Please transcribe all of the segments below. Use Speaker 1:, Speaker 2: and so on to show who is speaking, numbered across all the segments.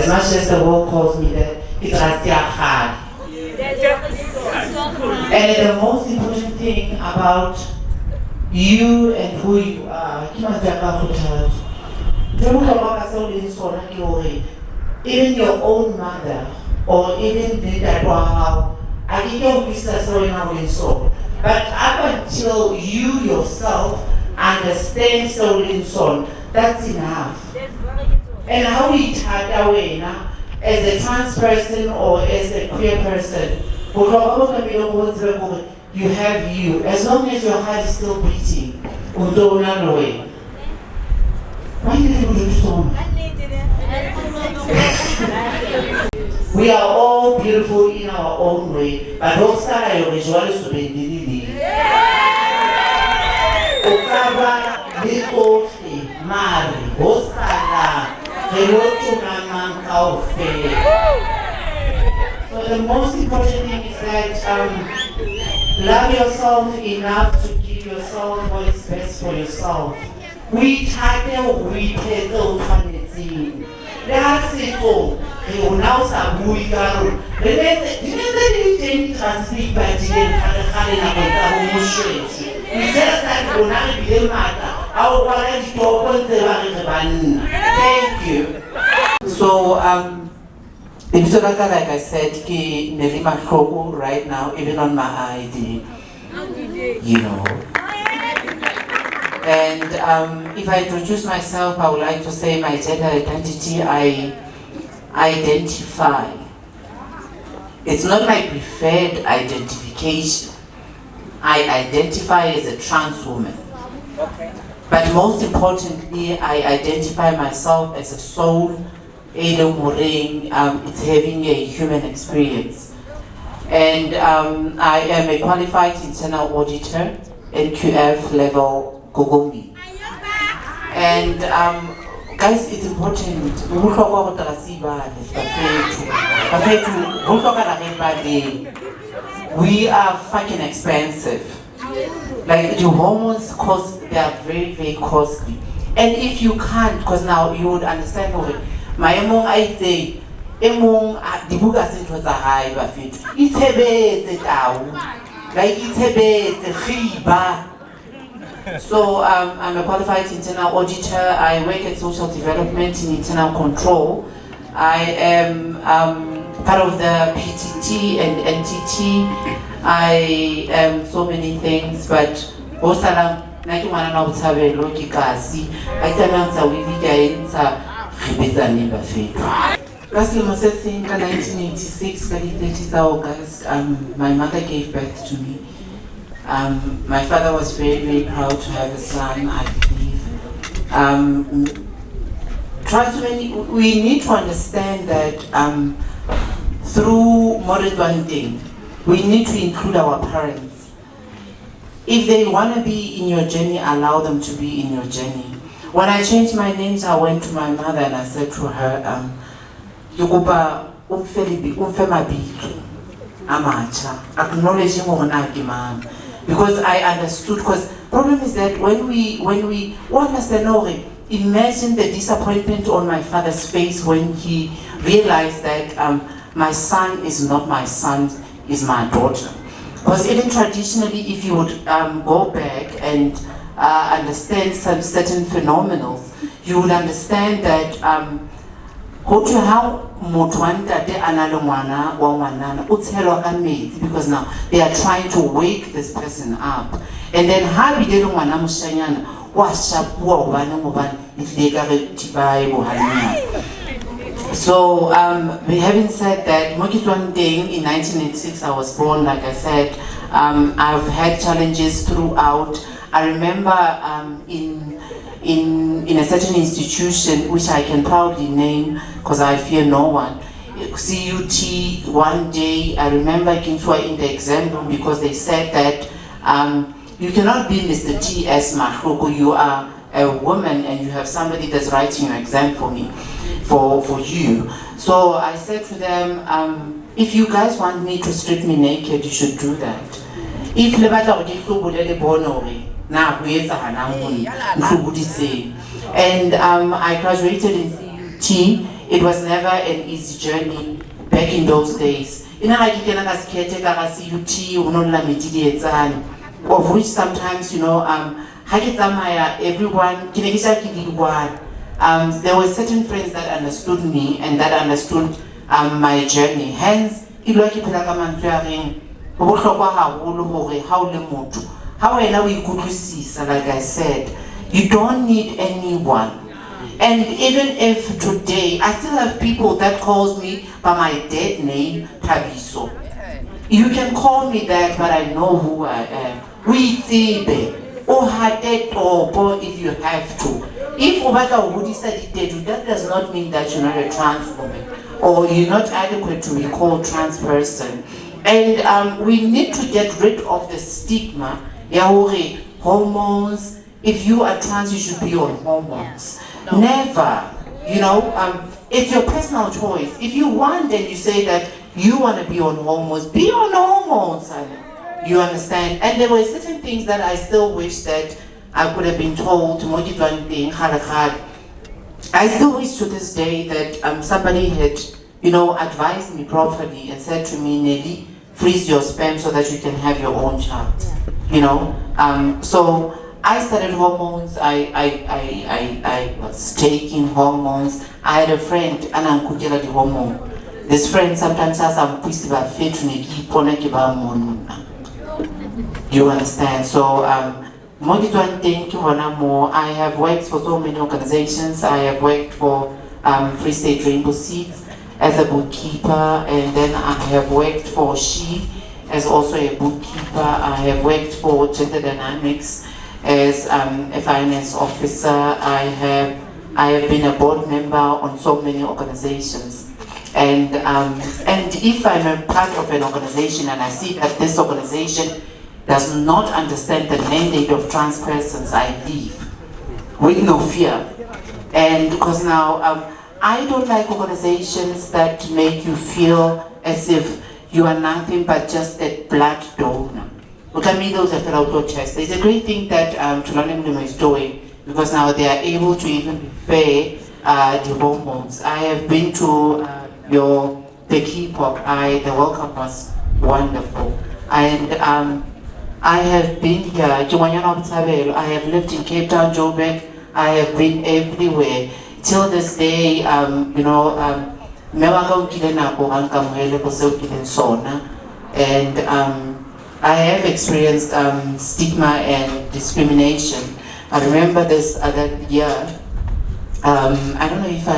Speaker 1: as much as the world calls me that, and the most important thing about you and who you are, even your own mother or even the Dad, I didn't but up until you yourself understand soul in soul, that's enough. And how we tag away now, as a trans person or as a queer person, you have you. As long as your heart is still beating, why did you do so much? We are all beautiful in our own way, but also I visually subendili. Okaba liko mari osala relotu namanka ofe. So the most important thing is that love yourself enough to give yourself what is best for yourself. We try to repeat those funny. That's it all. You now have movie caro. The next thing transmit by the it's just that you not be the matter. Our college to open the Thank you. So like I said, Nelly Mahloko right now, even on my ID, you know. And if I introduce myself, I would like to say my gender identity, I identify. It's not my preferred identification. I identify as a trans woman. Okay. But most importantly, I identify myself as a soul, it's having a human experience. And I am a qualified internal auditor, NQF level Gogomi. And guys, it's important. We are fucking expensive. Like the hormones they are very, very costly. And if you can't, because now you would understand my mom I say the book has was a high buffet. It's a bit down. Like it's a bit riba. So I'm a qualified internal auditor. I work at social development in internal control. I am part of the PTT and NTT. I am so many things, but most of them, like you want to know, have a logical. I tell them that we get last year, in 1986, August, my mother gave birth to me. My father was very, very proud to have a son, I believe. We need to understand that through more than one thing, we need to include our parents. If they want to be in your journey, allow them to be in your journey. When I changed my names, I went to my mother and I said to her, Yokuba umfemabitu amacha, acknowledging mom. Because I understood, because problem is that when we understand, imagine the disappointment on my father's face when he realized that my son is not my son, is my daughter. Because even traditionally, if you would go back and understand some certain phenomena, you would understand that because now they are trying to wake this person up. And then how we did so having said that, one thing in 1986 I was born, like I said, I've had challenges throughout. I remember in a certain institution, which I can proudly name because I fear no one, CUT, one day I remember in the exam room because they said that you cannot be Mr. T.S. Mahloko, you are a woman and you have somebody that's writing your exam for me, for you. So I said to them, if you guys want me to strip me naked, you should do that. If and I graduated in CUT it was never an easy journey back in those days. Of which sometimes, everyone, there were certain friends that understood me and that understood my journny. Hence, like I said, you don't need anyone. And even if today, I still have people that calls me by my dead name, Tabiso. You can call me that, but I know who I am. If you have to. If that does not mean that you're not a trans woman or you're not adequate to be called trans person. And we need to get rid of the stigma. Hormones. If you are trans, you should be on hormones. No. Never. It's your personal choice. If you want and you say that you want to be on hormones, be on hormones. You understand? And there were certain things that I still wish that I could have been told. I still wish to this day that somebody had, advised me properly and said to me, Nelly, freeze your sperm so that you can have your own child. So I started hormones. I was taking hormones. I had a friend, and I'm cooking the hormone. This friend sometimes has some pussy about fit to make you understand? So I have worked for so many organizations. I have worked for Free State Rainbow Seeds as a bookkeeper, and then I have worked for She as also a bookkeeper. I have worked for Gender Dynamics as a finance officer. I have been a board member on so many organizations. And if I'm a part of an organization and I see that this organization does not understand the mandate of trans persons, I leave with no fear. And because now I don't like organizations that make you feel as if you are nothing but just a blood donor. It's a great thing that Tulane is doing, because now they are able to even pay the hormones. I have been to the K-pop. The welcome was wonderful. And I have been here, I have lived in Cape Town, Joburg. I have been everywhere. Till this day, and I have experienced stigma and discrimination. I remember this other year. I don't know if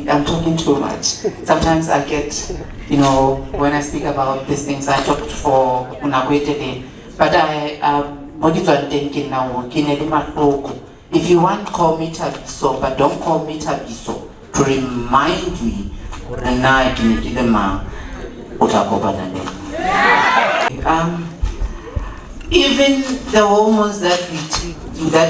Speaker 1: I'm talking too much. Sometimes I get, when I speak about these things, I talk for Unakwetele. But Mahloko. If you want, call me Tabiso, but don't call me Tabiso to remind me even the hormones that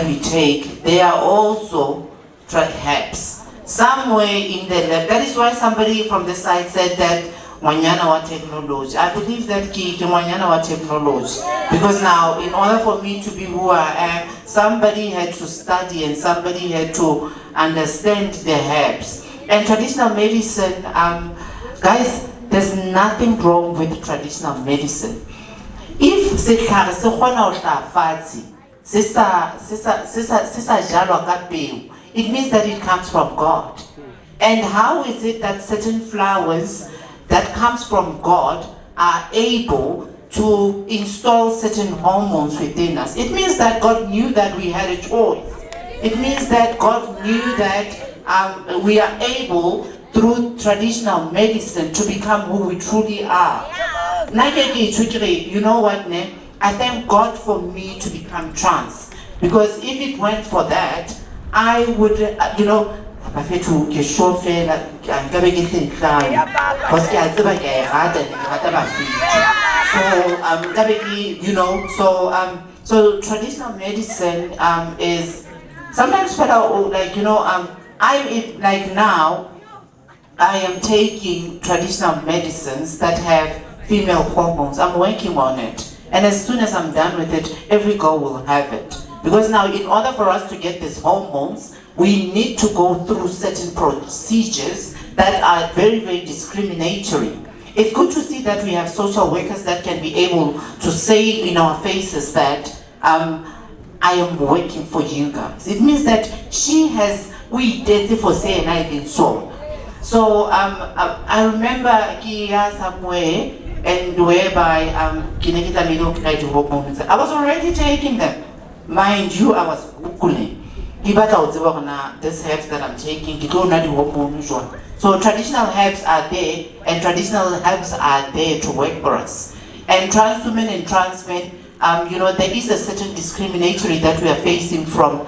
Speaker 1: we take, they are also perhaps somewhere in the lab. That is why somebody from the side said that Wanyana wa technology. I believe that Wanyana wa technology. Because now, in order for me to be who I am, somebody had to study and somebody had to understand the herbs. And traditional medicine, guys, there's nothing wrong with traditional medicine. If it means that it comes from God. And how is it that certain flowers that comes from God are able to install certain hormones within us? It means that God knew that we had a choice. It means that God knew that we are able, through traditional medicine, to become who we truly are. You know what, ne? I thank God for me to become trans. Because if it went for that, I would, so so traditional medicine is sometimes now I am taking traditional medicines that have female hormones. I'm working on it, and as soon as I'm done with it, every girl will have it. Because now, in order for us to get these hormones, we need to go through certain procedures that are very, very discriminatory. It's good to see that we have social workers that can be able to say in our faces that I am working for you guys. It means that we did it for say and I did so. So I remember somewhere and whereby I was already taking them. Mind you, I was Googling. This herbs that I'm taking, so traditional herbs are there, and traditional herbs are there to work for us. And trans women and trans men, there is a certain discriminatory that we are facing from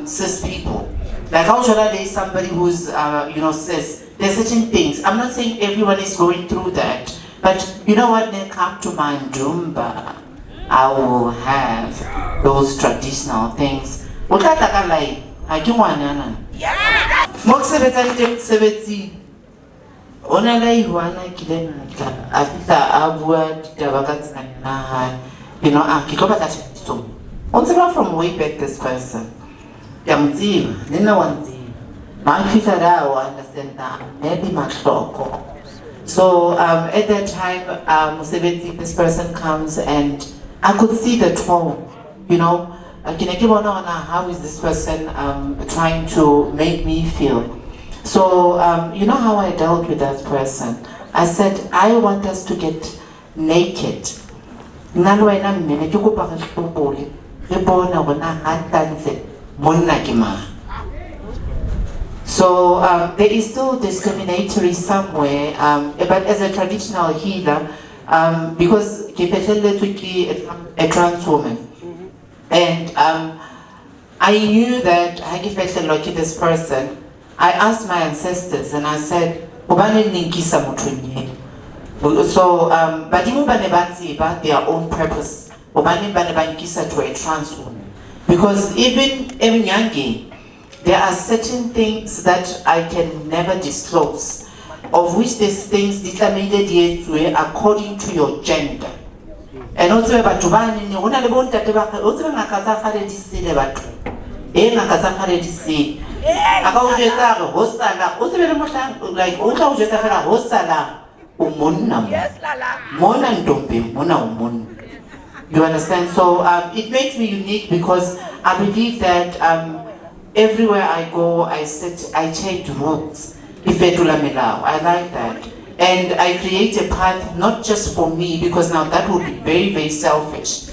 Speaker 1: cis people. Like how there is somebody who's cis. There's certain things. I'm not saying everyone is going through that, but you know what? They come to my Dumba. I will have those traditional things. From way back this person. Understand that maybe Mahloko. So at that time, this person comes and I could see the tone, how is this person trying to make me feel? So you know how I dealt with that person? I said, I want us to get naked. So there is still discriminatory somewhere, but as a traditional healer, because a trans woman, and I knew that this person, I asked my ancestors and I said, so, but their own purpose, to a trans woman. Because even Yangi, there are certain things that I can never disclose, of which these things determined according to your gender. And also about Tubani, you understand? So it makes me unique because I believe that everywhere I go, I change routes. I like that. And I create a path not just for me, because now that would be very, very selfish.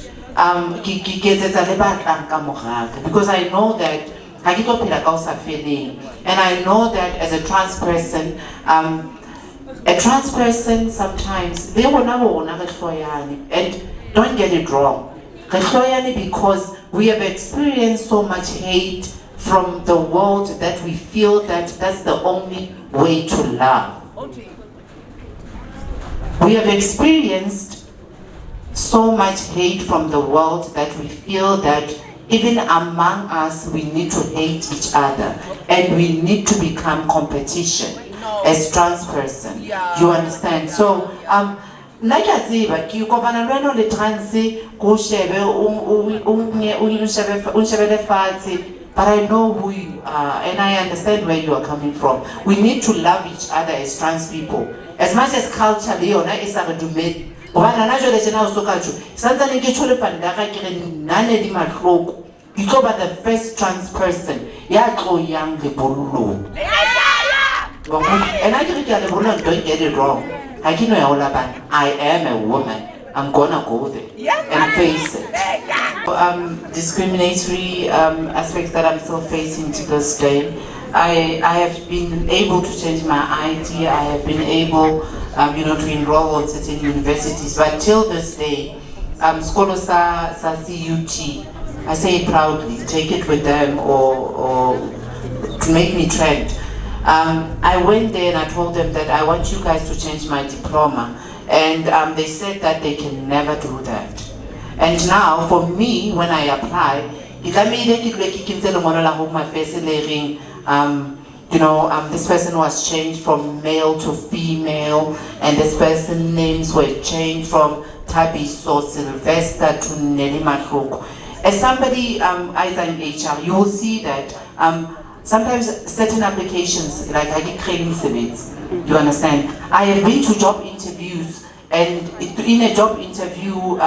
Speaker 1: Because I know that and I know that as a trans person sometimes they will never and don't get it wrong. Because we have experienced so much hate from the world that we feel that that's the only way to love. We have experienced so much hate from the world that we feel that even among us we need to hate each other and we need to become competition as trans person. You understand? So but I know who you are and I understand where you are coming from. We need to love each other as trans people. As much as culture, Leona is a to make. Because the first trans person, and I don't get it wrong. I am a woman. I'm gonna go there and face it. Discriminatory aspects that I'm still facing to this day. I have been able to change my ID. I have been able, to enroll at certain universities. But till this day, scholars are CUT. I say it proudly. Take it with them or to make me trend. I went there and I told them that I want you guys to change my diploma. And they said that they can never do that. And now, for me, when I apply, this person was changed from male to female, and this person's names were changed from Tabiso Sylvester to Nelly Mahloko. As somebody, as an HR, you will see that sometimes certain applications, like I get training surveys, you understand? I have been to job interviews, and in a job interview,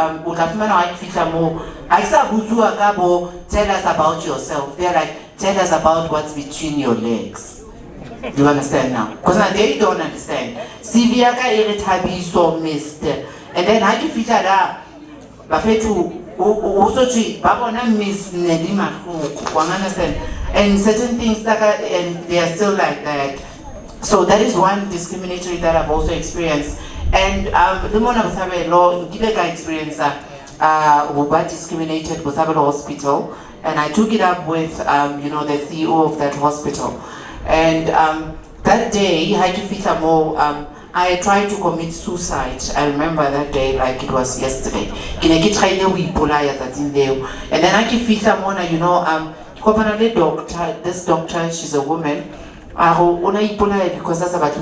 Speaker 1: tell us about yourself. They're like, tell us about what's between your legs. You understand now? Because they don't understand. Siviaka irritabiso mister. And then how do you feel that? Bafetu also babona miss Nelly Mahloko. Understand? And certain things that are, and they are still like that. So that is one discriminatory that I've also experienced. And the one I have a law in Gileka experience who got discriminated was at a hospital, and I took it up with you know, the CEO of that hospital. And that day, I tried to commit suicide. I remember that day like it was yesterday. And then I you know, this doctor, she's a woman. Because that's about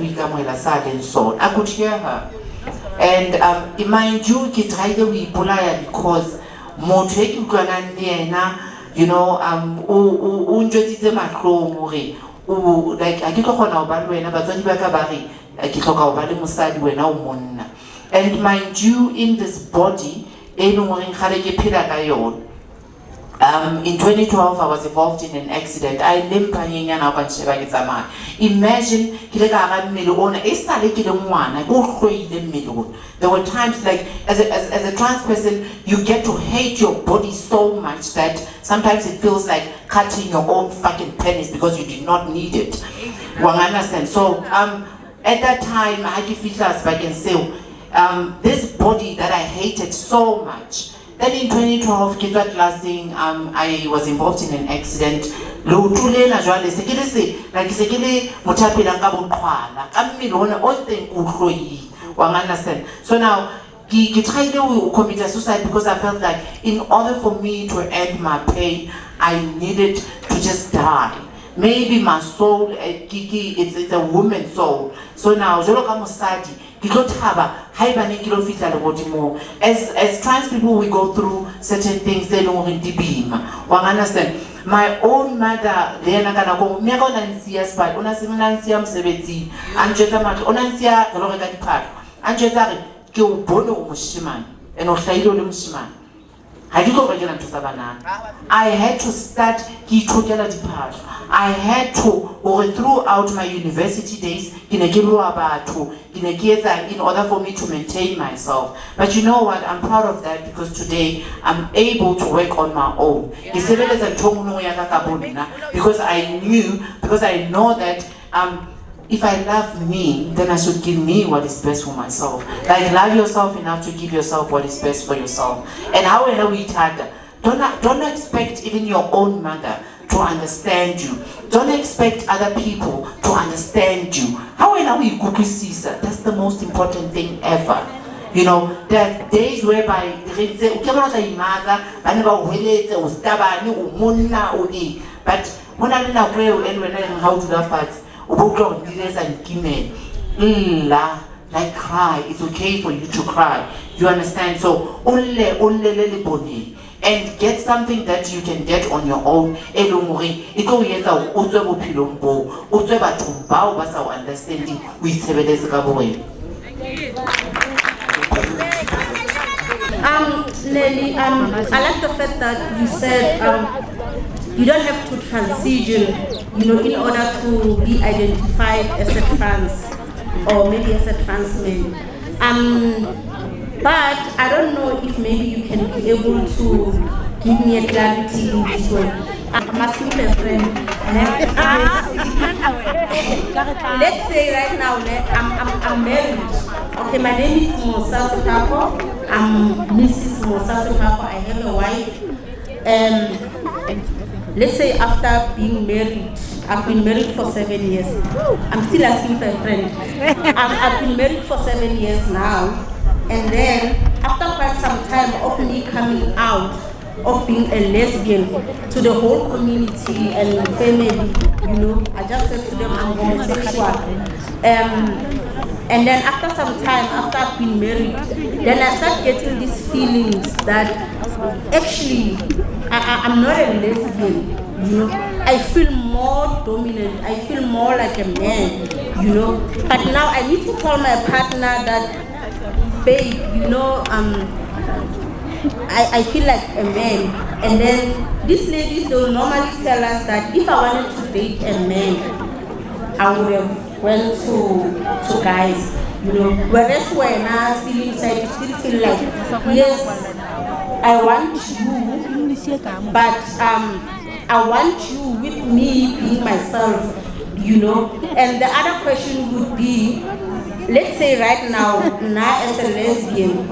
Speaker 1: I could hear her. And mind you, because you know, like I get and mind you, in this body, in 2012, I was involved in an accident. I imagine there were times like as a trans person, you get to hate your body so much that sometimes it feels like cutting your own fucking penis because you did not need it. Understand? So at that time, I can say this body that I hated so much. Then in 2012, I was involved in an accident. Understand? So now, I tried to commit suicide because I felt like in order for me to end my pain, I needed to just die. Maybe my soul, it's a woman's soul. So now, as trans people, we go through certain things they don't really understand. My own mother, I had to start I had to, throughout my university days, in order for me to maintain myself. But you know what? I'm proud of that because today I'm able to work on my own. Because I know that if I love me, then I should give me what is best for myself. Like, love yourself enough to give yourself what is best for yourself. And how we know each other. Don't expect even your own mother to understand you. Don't expect other people to understand you. How we know we could see, that's the most important thing ever. You know, there's days whereby but when I know how to love us, like cry, it's okay for you to cry. You understand? So and get something that you can get on your own. Understanding
Speaker 2: Nelly, I like the fact that you said you don't have to transition, you know, in order to be identified as a trans or maybe as a trans man. But I don't know if maybe you can be able to give me a clarity in this one. I'm asking my friend. Let's say right now I'm married. Okay, my name is Mosa Sotako. I'm Mrs. Mosa Sotako. I have a wife. Let's say after being married, I've been married for 7 years. I'm still asking for a friend. I've been married for 7 years now. And then after quite some time of me coming out of being a lesbian to the whole community and family, you know, I just said to them I'm homosexual. And then after some time, after I've been married, then I start getting these feelings that actually I'm not a lesbian, you know. I feel more dominant, I feel more like a man, you know. But now I need to tell my partner that, babe, you know, I feel like a man. And then these ladies, they will normally tell us that if I wanted to date a man, I would have went to guys, you know. Whereas when I still inside, you still feel like, yes, I want you, but I want you with me being myself, you know. And the other question would be, let's say right now as a lesbian,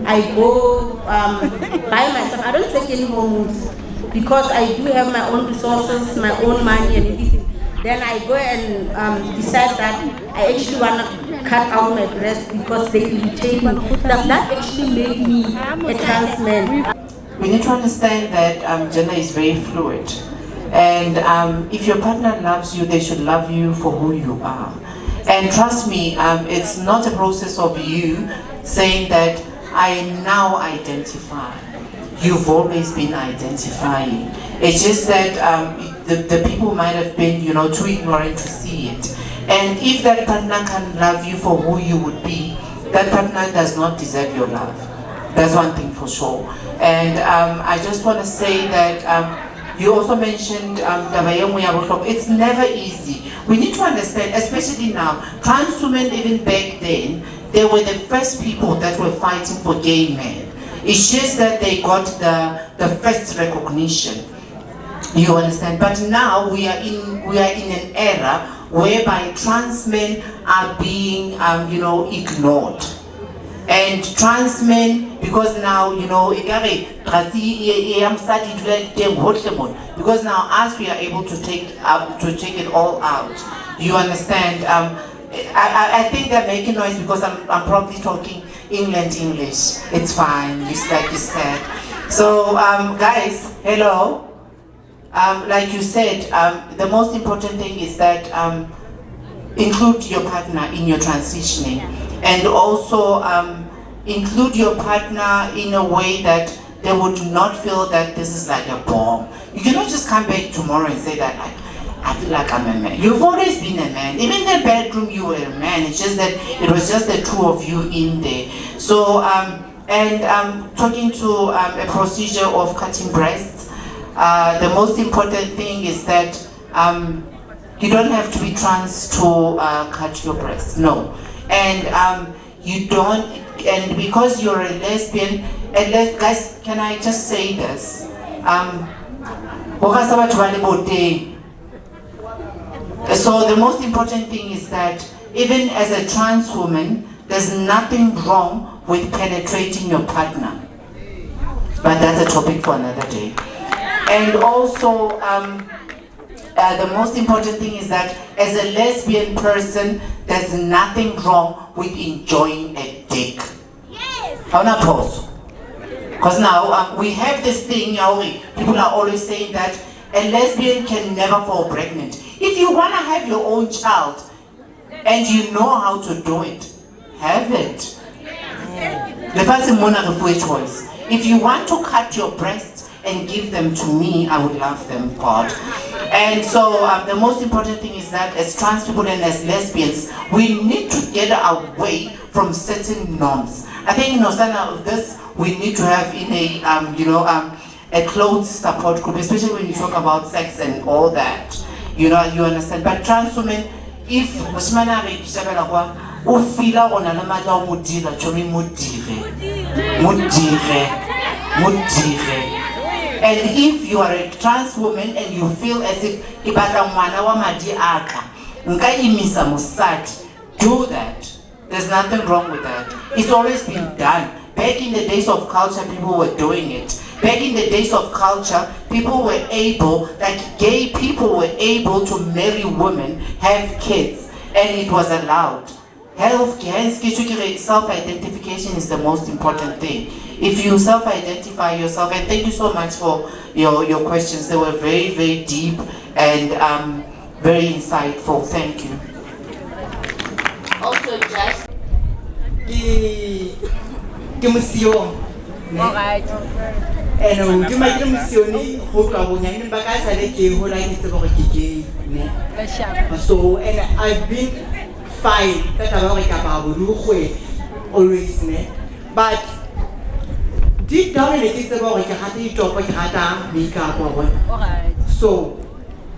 Speaker 2: I go by myself. I don't take any hormones because I do have my own resources, my own money and everything. Then I go and decide that I actually want to cut out my breasts because they irritate me. Does that actually make me a trans man?
Speaker 1: We need to understand that gender is very fluid. And if your partner loves you, they should love you for who you are. And trust me, it's not a process of you saying that I now identify. You've always been identifying. It's just that the people might have been, you know, too ignorant to see it. And if that partner can love you for who you would be, that partner does not deserve your love. That's one thing for sure. And I just want to say that you also mentioned it's never easy. We need to understand, especially now, trans women even back then, they were the first people that were fighting for gay men. It's just that they got the first recognition. You understand? But now we are in an era whereby trans men are being you know, ignored. And trans men, because now, you know, because now us, we are able to take it all out. You understand? I think they're making noise because I'm probably talking English. It's fine, just like you said. So guys, hello. Like you said, the most important thing is that include your partner in your transitioning, and also include your partner in a way that they would not feel that this is like a bomb. You cannot just come back tomorrow and say that I feel like I'm a man. You've always been a man. Even in the bedroom you were a man. It's just that it was just the two of you in there. So talking to a procedure of cutting breasts, the most important thing is that you don't have to be trans to cut your breasts. No. And you don't, and because you're a lesbian, and guys, can I just say this? So the most important thing is that even as a trans woman, there's nothing wrong with penetrating your partner. But that's a topic for another day. And also, the most important thing is that as a lesbian person, there's nothing wrong with enjoying a dick. Yes. Because now we have this thing, people are always saying that a lesbian can never fall pregnant. If you want to have your own child and you know how to do it, have it. The first choice. If you want to cut your breasts and give them to me, I would love them, God. And so the most important thing is that as trans people and as lesbians, we need to get away from certain norms. I think this we need to have in a close support group, especially when you talk about sex and all that. You know, you understand. But trans women, if and if you are a trans woman and you feel as if do that. There's nothing wrong with that. It's always been done. Back in the days of culture, people were doing it. Back in the days of culture, people were able, like gay people were able to marry women, have kids, and it was allowed. Self-identification is the most important thing. If you self-identify yourself, and thank you so much for your questions. They were very, very deep and very insightful. Thank you.
Speaker 3: Also, just
Speaker 4: Alright.
Speaker 3: and do my missioni who go in back as I like you, who like it's about a so, and I've been fine that about always, but deep down in it is about like a hattie top of Hata, makeup. So,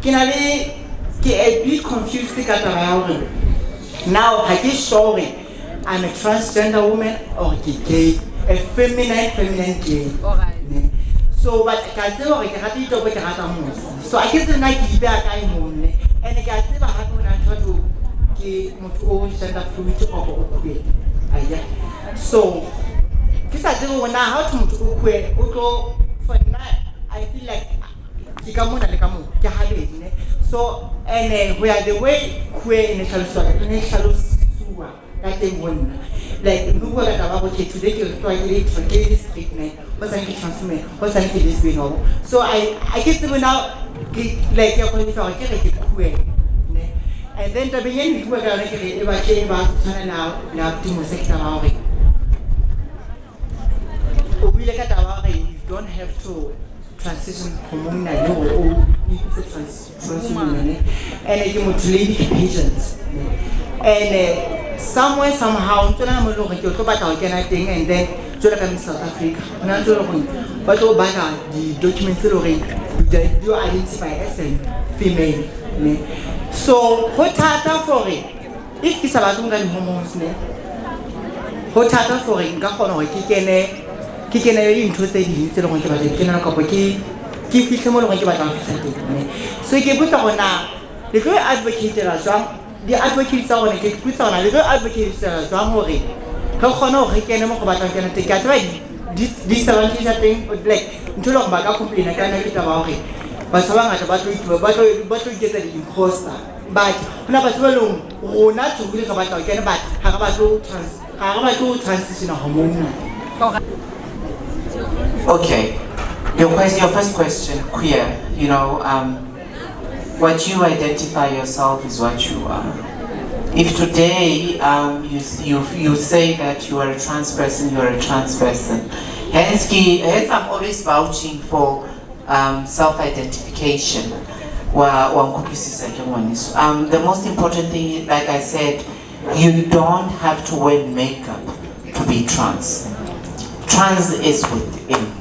Speaker 3: can I get a bit confused now? I get sorry, I'm a transgender woman or gay, a feminine gay. So, but I can say, I can have it over so I guess the night is back, I'm home, and I can never have when I try to get more gender fluid or so, this I don't know how to go for night. I feel like so, and we are the way queer in a shallow sewer that they won. Like, no one about today to try to this treatment, what's I transform, what's I this being over. So, I guess they will now like your queer. And then the beginning, we are like a came about now to sector. You don't have to transition hormonal or transition and you must lead patients and somewhere somehow to na mo lo ke to batla go kena teng and then jwale ka South Africa na tlo go ba tlo bana di documents lo re you identify as a female so ho thata for it if ke sa batla ga di hormones ho thata for it nka kgona go ke kene intho tse ding tse le go ke batla ke nna ka po ke fihle mo le go ke batla go fitlha teng so ke botsa gona le go advocate la jwang di advocate tsa gona ke botsa gona le go advocate tsa jwang hore re kgona go kene mo go batla kena teng ka tswa di sa bantse tsa teng like ntho le go ba ka complain ka nna ke taba hore ba sa bangata ba tlo iketsa di imposter but hona ba tswa leng rona tsogile ga batla kena but ha ga ba tlo transition hormone.
Speaker 1: Okay, your first question, queer. You know, what you identify yourself is what you are. If today you say that you are a trans person, you are a trans person. Hence I'm always vouching for self-identification. The most important thing, like I said, you don't have to wear makeup to be trans. Trans is within.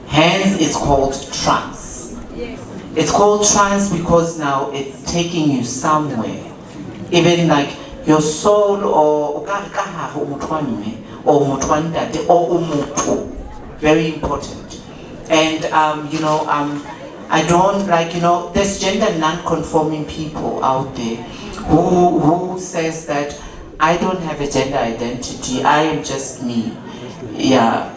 Speaker 1: Hence, it's called trans. Yes. It's called trans because now it's taking you somewhere. Even like your soul or umutu. Very important. And I don't like, there's gender non-conforming people out there who says that I don't have a gender identity, I am just me. Yeah,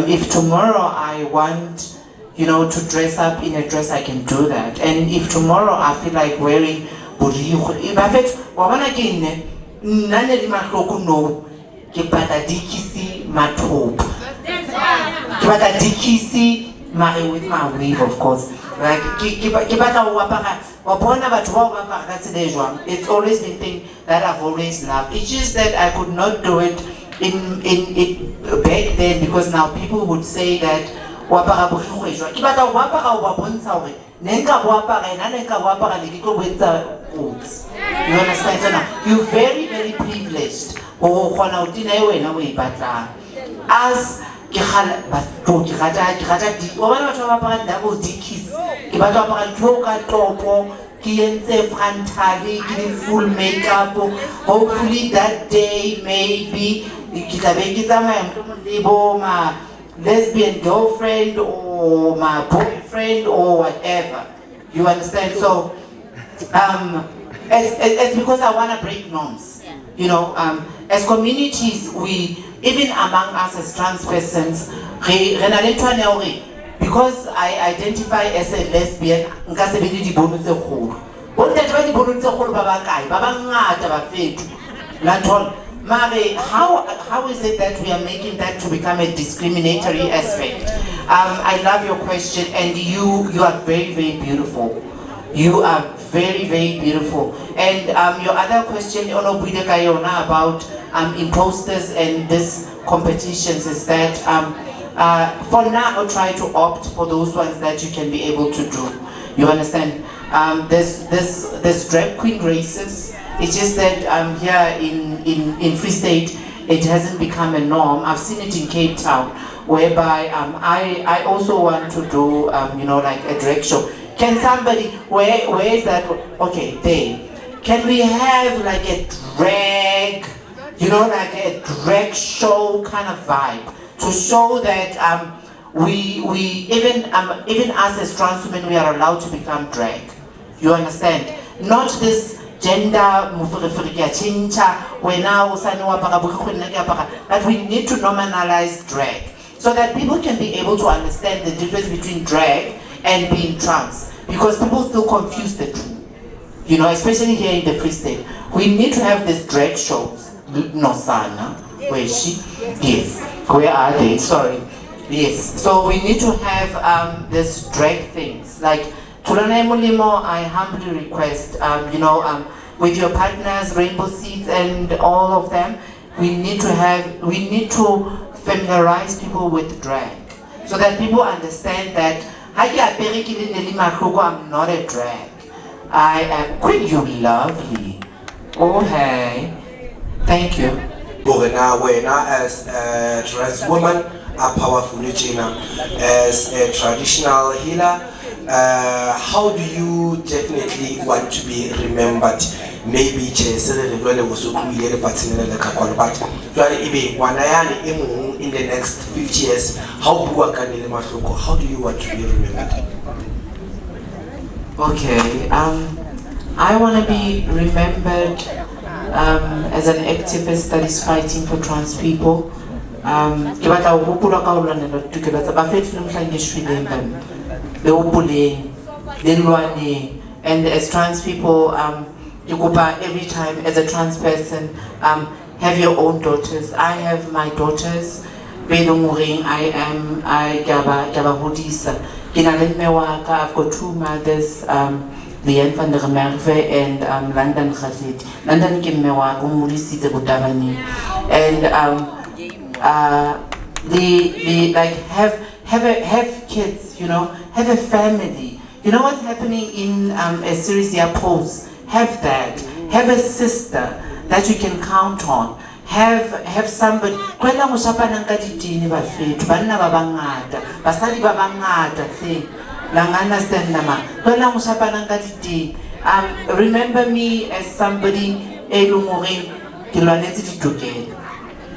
Speaker 1: if tomorrow I want, to dress up in a dress, I can do that. And if tomorrow I feel like wearing Mahloko, with my weave, of course. Like, it's always been thing that I've always loved. It's just that I could not do it in back then because now people would say that you understand? So now you're very, very privileged. As full makeup. Hopefully that day maybe my lesbian girlfriend or my boyfriend or whatever. You understand? So it's because I want to break norms. As communities, we, even among us as trans persons, because I identify as a lesbian, how is it that we are making that to become a discriminatory aspect? I love your question, and you are very, very beautiful. You are very, very beautiful. And your other question, about imposters and this competitions is that for now, I'll try to opt for those ones that you can be able to do. You understand? There's drag queen races. It's just that here in Free State, it hasn't become a norm. I've seen it in Cape Town, whereby I also want to do like a drag show. Can somebody, where is that? Okay, there. Can we have like a drag, like a drag show kind of vibe to show that we even us as trans women, we are allowed to become drag. You understand? Not this gender that we need to normalize drag so that people can be able to understand the difference between drag and being trans, because people still confuse the two. Especially here in the Free State, we need to have these drag shows. No, Sana, where is she? Yes. Where are they? Sorry. Yes. So we need to have these drag things. Like Tulane Mulimo, I humbly request, with your partners, Rainbow Seeds and all of them, we need to familiarize people with drag so that people understand that I'm not a drag. I am queen, you lovely. Oh hey. Thank you.
Speaker 4: Now, as a trans woman, a powerful Gina, as a traditional healer, how do you definitely want to be remembered? Maybe in the next 50 years, how do you want to be remembered?
Speaker 1: Okay, I want to be remembered as an activist that is fighting for trans people. And as trans people, every time as a trans person, have your own daughters. I have my daughters. I've got two mothers, Leanne van der Merwe and London Khalid. London Kimmewa, Gumurisi de Budavani. And they like have kids, have a family. You know what's happening in a series here post? Have that. Have a sister that you can count on. Have somebody. Remember me as somebody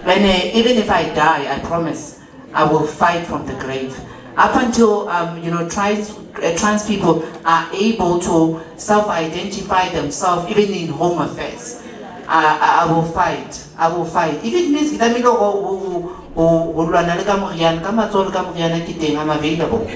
Speaker 1: and even if I die, I promise I will fight from the grave. Up until trans people are able to self-identify themselves, even in home affairs. I will fight. I will fight. If it means that I'm available.